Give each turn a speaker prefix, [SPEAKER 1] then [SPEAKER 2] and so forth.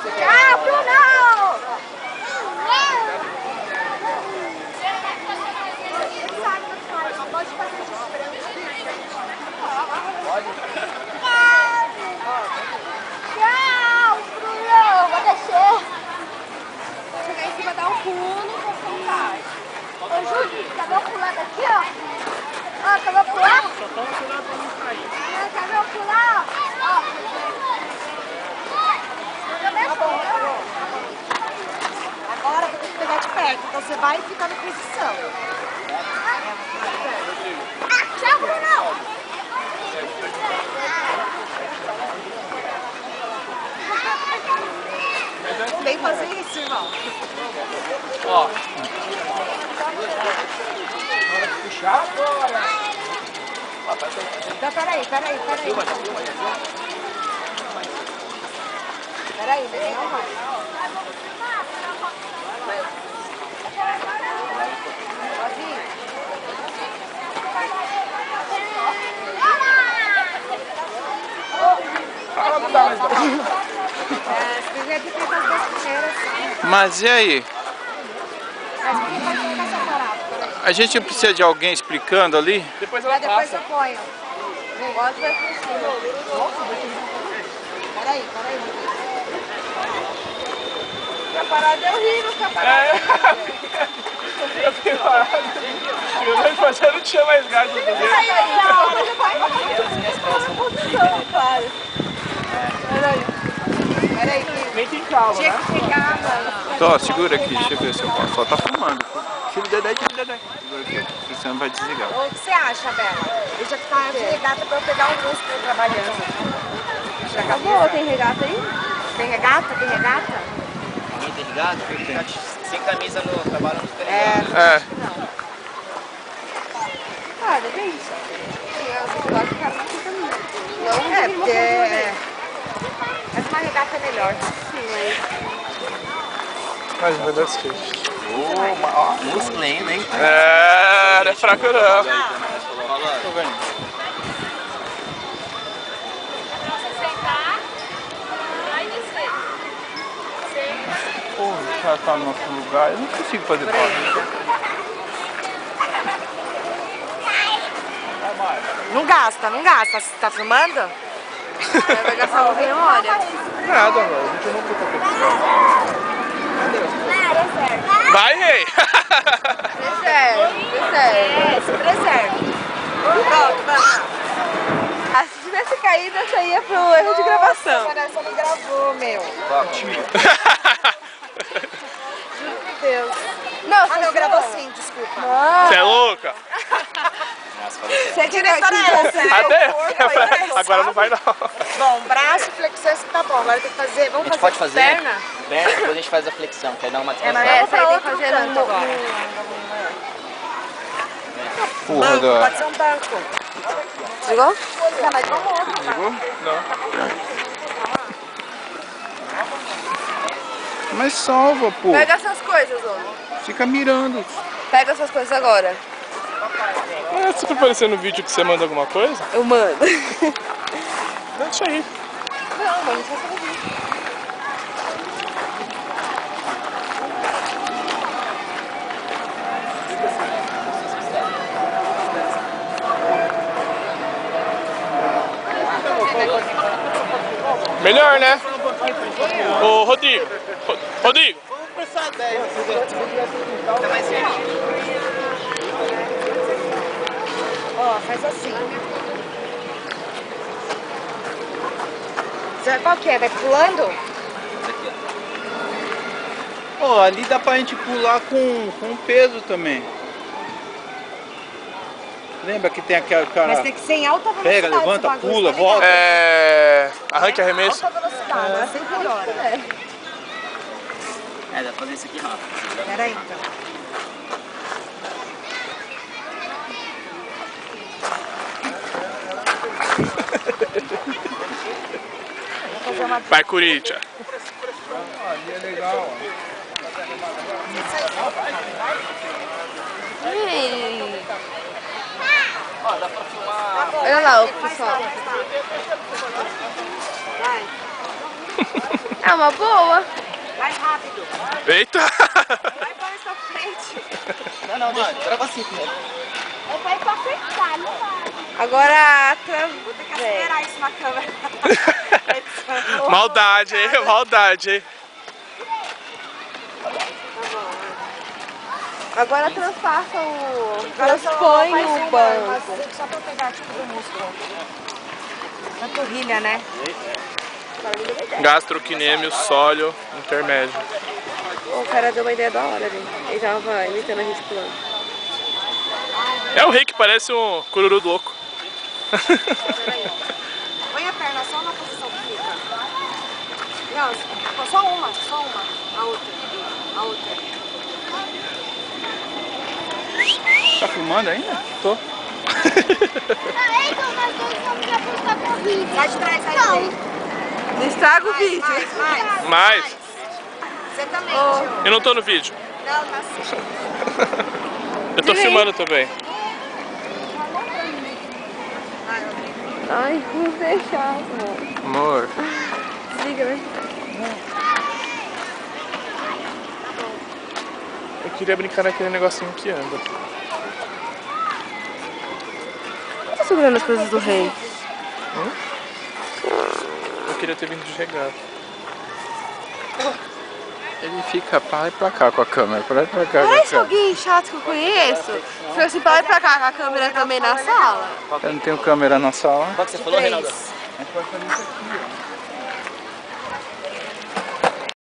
[SPEAKER 1] Ah, Bruno! Pode fazer tchau, Bruno! Vou descer. Chegar em cima, dar um pulo pra soltar. Ô, Júlio, quer ver eu pular daqui, ó? Ó, quer ver eu pular?
[SPEAKER 2] Só toma cuidado pra não cair.
[SPEAKER 1] Quer ver eu pular, ó?
[SPEAKER 3] Agora eu vou ter que pegar de perto, então você vai ficar na posição.
[SPEAKER 1] Tchau, Bruno!
[SPEAKER 3] Vem fazer isso, irmão.
[SPEAKER 2] Ó. Puxar agora.
[SPEAKER 3] Então, peraí. Peraí, não vai. Pode ir.
[SPEAKER 2] Não dá mais.
[SPEAKER 3] Se quiser de ficar as duas primeiras.
[SPEAKER 4] Mas e aí?
[SPEAKER 3] Mas quem vai ficar separado? Peraí.
[SPEAKER 4] A gente precisa de alguém explicando ali?
[SPEAKER 2] Depois ela
[SPEAKER 3] Depois
[SPEAKER 2] passa.
[SPEAKER 3] eu ponho. O negócio vai por cima. Peraí.
[SPEAKER 1] Ficar parado é horrível, ficar parado.
[SPEAKER 2] Eu fiquei parado. Mas eu não tinha mais gás pra fazer.
[SPEAKER 3] Peraí,
[SPEAKER 2] Nem tem calma,
[SPEAKER 3] tinha
[SPEAKER 2] né?
[SPEAKER 3] que pegar, mano.
[SPEAKER 4] Tó, segura aqui, deixa eu ver se eu posso. Só tá filmando. Tira o Dedé. Segura aqui, você não vai desligar.
[SPEAKER 3] O que você acha, Bela? Deixa que tá regata pra eu pegar o músculo trabalhando. Já acabou? Tem regata aí? Tem regata?
[SPEAKER 5] Ninguém tem ligado? Ficar sem camisa no trabalho não fica ligado.
[SPEAKER 4] É.
[SPEAKER 3] Ah, depende. Não, é porque... Mas uma regata é melhor.
[SPEAKER 2] Mais um pedaço.
[SPEAKER 5] Ó, músculo ainda, hein?
[SPEAKER 4] É, não é fraco não.
[SPEAKER 5] Tô vendo.
[SPEAKER 4] Pô, o cara tá no nosso lugar, eu não consigo fazer barulho.
[SPEAKER 3] Não gasta. Você tá filmando? Vai gastar uma memória.
[SPEAKER 4] Nada, velho. A gente não fica competição. Vai, rei!
[SPEAKER 3] Preserve. Pronto, vai.
[SPEAKER 1] Se tivesse caído, eu já ia pro erro de gravação.
[SPEAKER 3] Parece que não gravou, meu.
[SPEAKER 1] Deus. Não,
[SPEAKER 3] Ah, não, gravou sim, desculpa.
[SPEAKER 4] Você é louca?
[SPEAKER 1] Você tira aqui.
[SPEAKER 4] Até. Agora não vai não.
[SPEAKER 3] Bom, braço, flexão, isso tá bom. Agora tem que fazer.
[SPEAKER 5] A
[SPEAKER 3] Vamos
[SPEAKER 5] gente
[SPEAKER 3] fazer
[SPEAKER 5] pode fazer
[SPEAKER 3] perna?
[SPEAKER 5] perna, depois a gente faz a flexão, que aí dá uma
[SPEAKER 3] É,
[SPEAKER 5] descansada.
[SPEAKER 3] mas essa aí tem que
[SPEAKER 1] outro
[SPEAKER 3] fazer
[SPEAKER 1] canto
[SPEAKER 3] no
[SPEAKER 1] agora.
[SPEAKER 4] Porra,
[SPEAKER 3] banco,
[SPEAKER 4] da...
[SPEAKER 3] pode ser um banco. Desligou?
[SPEAKER 1] Não, mas vamos outro.
[SPEAKER 4] Ligou? Não. Mas salva, pô.
[SPEAKER 1] Pega essas coisas, ô.
[SPEAKER 4] Fica mirando.
[SPEAKER 1] Pega essas coisas agora.
[SPEAKER 2] É, você tá aparecendo no vídeo que você manda alguma coisa?
[SPEAKER 1] Eu mando.
[SPEAKER 2] Deixa aí.
[SPEAKER 1] Não, mas não precisa fazer.
[SPEAKER 2] Melhor, né? Ô, Rodrigo. Rodrigo.
[SPEAKER 3] Ó, faz assim. Qual que é? Vai pulando?
[SPEAKER 4] Ó, ali dá pra gente pular com peso também. Lembra que tem aquela...
[SPEAKER 3] Mas tem que ser em alta velocidade.
[SPEAKER 4] Pega, levanta,
[SPEAKER 3] esse bagulho,
[SPEAKER 4] pula,
[SPEAKER 3] tá ligado?
[SPEAKER 4] volta.
[SPEAKER 2] Arranque e arremesso.
[SPEAKER 3] Alta velocidade, é sempre melhor.
[SPEAKER 5] É, dá pra fazer isso aqui rápido.
[SPEAKER 3] Pera aí, então.
[SPEAKER 2] Vai, Corinthians.
[SPEAKER 4] Ali é legal, ó.
[SPEAKER 1] Olha lá o pessoal.
[SPEAKER 3] Vai.
[SPEAKER 1] É uma boa.
[SPEAKER 3] Mais rápido.
[SPEAKER 4] Eita!
[SPEAKER 3] Vai para essa frente.
[SPEAKER 5] Não, deixa. Troca assim, né?
[SPEAKER 1] Eu vou pra apertar, não vai.
[SPEAKER 3] Agora, vou ter que acelerar isso na câmera.
[SPEAKER 2] Maldade, hein? Maldade, hein?
[SPEAKER 1] Agora transpassa o...
[SPEAKER 3] Agora
[SPEAKER 1] transpõe
[SPEAKER 3] faz
[SPEAKER 1] o
[SPEAKER 3] uma,
[SPEAKER 1] banco.
[SPEAKER 3] mas só pra eu pegar tipo do músculo. Panturrilha, né?
[SPEAKER 2] Gastrocnêmio sóleo intermédio.
[SPEAKER 1] O cara deu uma ideia da hora ali. Ele tava imitando a gente pulando.
[SPEAKER 2] É o rei que parece um cururu louco.
[SPEAKER 3] Põe a perna só na posição que fica. Não, só uma. A outra.
[SPEAKER 4] Tá filmando ainda?
[SPEAKER 2] Tô.
[SPEAKER 3] Sai de trás, sai de trás.
[SPEAKER 1] Não estraga o vídeo.
[SPEAKER 2] Mais.
[SPEAKER 3] Você também,
[SPEAKER 2] Eu não tô no vídeo.
[SPEAKER 3] Não, tá assim.
[SPEAKER 2] Eu tô filmando também.
[SPEAKER 1] Ai, vou fechar, amor.
[SPEAKER 4] Amor.
[SPEAKER 1] Desliga, né?
[SPEAKER 2] Eu queria brincar naquele negocinho que anda.
[SPEAKER 1] Não tô segurando as coisas do rei.
[SPEAKER 2] Eu queria ter vindo de regata.
[SPEAKER 4] Ele fica pra lá e pra cá com a câmera, pra lá e pra cá com a
[SPEAKER 1] Parece
[SPEAKER 4] câmera.
[SPEAKER 1] alguém chato que eu conheço. Fica assim pra lá e pra cá com a câmera também na sala.
[SPEAKER 4] Eu não tenho câmera na sala.
[SPEAKER 5] Qual que você falou, Reinaldo?
[SPEAKER 4] A gente pode fazer isso aqui, ó.